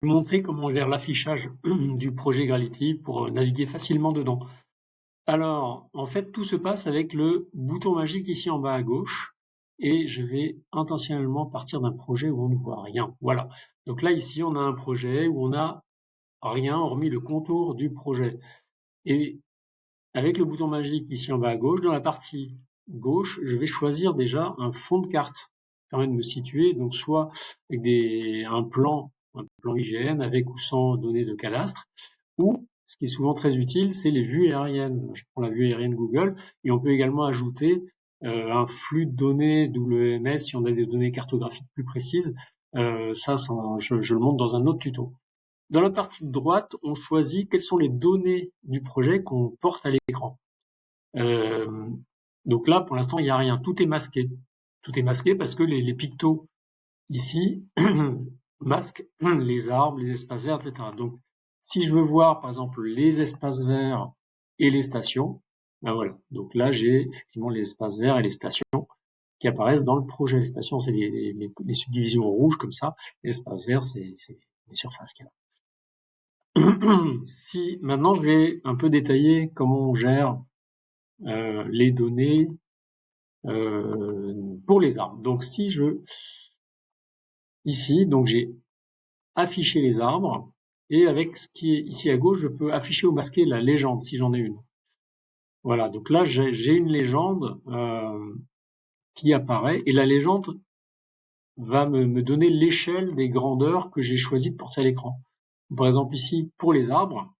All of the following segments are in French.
montrer comment on gère l'affichage du projet Gravity pour naviguer facilement dedans. Alors, en fait, tout se passe avec le bouton magique ici en bas à gauche. Et je vais intentionnellement partir d'un projet où on ne voit rien. Voilà. Donc là, ici, on a un projet où on n'a rien hormis le contour du projet. Et avec le bouton magique ici en bas à gauche, dans la partie gauche, je vais choisir déjà un fond de carte qui permet de me situer, donc soit avec un plan IGN avec ou sans données de cadastre, ou ce qui est souvent très utile, c'est les vues aériennes. Je prends la vue aérienne Google et on peut également ajouter un flux de données WMS si on a des données cartographiques plus précises. Je le montre dans un autre tuto. Dans la partie de droite, on choisit quelles sont les données du projet qu'on porte à l'écran. Donc là, pour l'instant, il n'y a rien. Tout est masqué. Tout est masqué parce que les pictos ici masquent les arbres, les espaces verts, etc. Donc, si je veux voir, par exemple, les espaces verts et les stations, ben voilà. Donc là, j'ai effectivement les espaces verts et les stations qui apparaissent dans le projet. Les stations, c'est les subdivisions rouges comme ça. Les espaces verts, c'est les surfaces qu'il y a. Si maintenant je vais un peu détailler comment on gère les données pour les arbres. Donc si je ici, donc j'ai affiché les arbres et avec ce qui est ici à gauche, je peux afficher ou masquer la légende si j'en ai une. Voilà, donc là j'ai une légende qui apparaît et la légende va me donner l'échelle des grandeurs que j'ai choisi de porter à l'écran. Par exemple ici pour les arbres,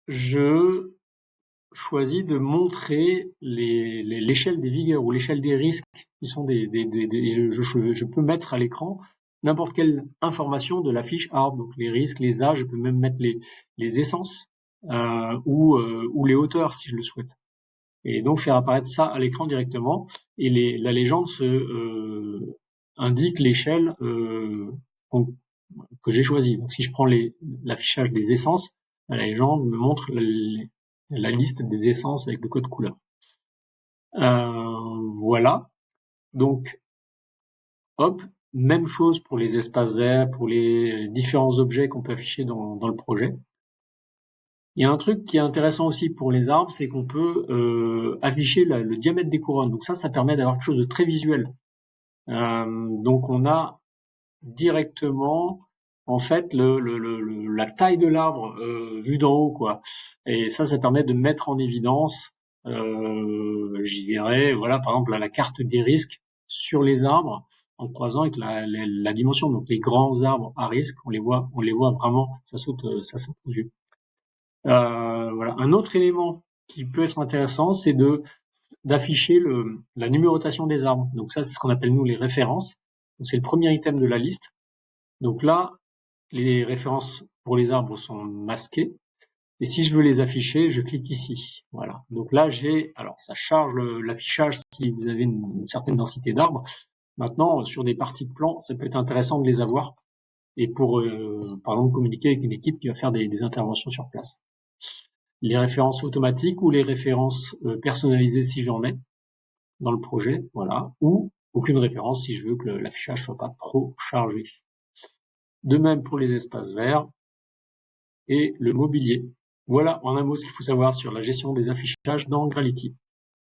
je choisis de montrer l'échelle des vigueurs ou l'échelle des risques qui sont je peux mettre à l'écran n'importe quelle information de la fiche arbre, donc les risques, les âges, je peux même mettre les essences ou les hauteurs si je le souhaite. Et donc faire apparaître ça à l'écran directement et la légende indique l'échelle que j'ai choisie. Donc si je prends l'affichage des essences, la légende me montre la liste des essences avec le code couleur. Voilà. Donc, hop, même chose pour les espaces verts, pour les différents objets qu'on peut afficher dans le projet. Il y a un truc qui est intéressant aussi pour les arbres, c'est qu'on peut afficher le diamètre des couronnes. Donc ça permet d'avoir quelque chose de très visuel. Donc on a directement en fait la taille de l'arbre vue d'en haut, quoi. Et ça permet de mettre en évidence, j'y dirais, voilà, par exemple la carte des risques sur les arbres en croisant avec la dimension. Donc les grands arbres à risque, on les voit vraiment, ça saute aux yeux. Voilà. Un autre élément qui peut être intéressant, c'est d'afficher la numérotation des arbres. Donc ça, c'est ce qu'on appelle nous les références. Donc c'est le premier item de la liste. Donc là, les références pour les arbres sont masquées. Et si je veux les afficher, je clique ici. Voilà. Donc là, alors ça charge l'affichage si vous avez une certaine densité d'arbres. Maintenant, sur des parties de plan, ça peut être intéressant de les avoir. Et pour, par exemple, communiquer avec une équipe qui va faire des interventions sur place. Les références automatiques ou les références personnalisées si j'en ai dans le projet, voilà. Ou aucune référence si je veux que l'affichage soit pas trop chargé. De même pour les espaces verts et le mobilier. Voilà en un mot ce qu'il faut savoir sur la gestion des affichages dans Gravity.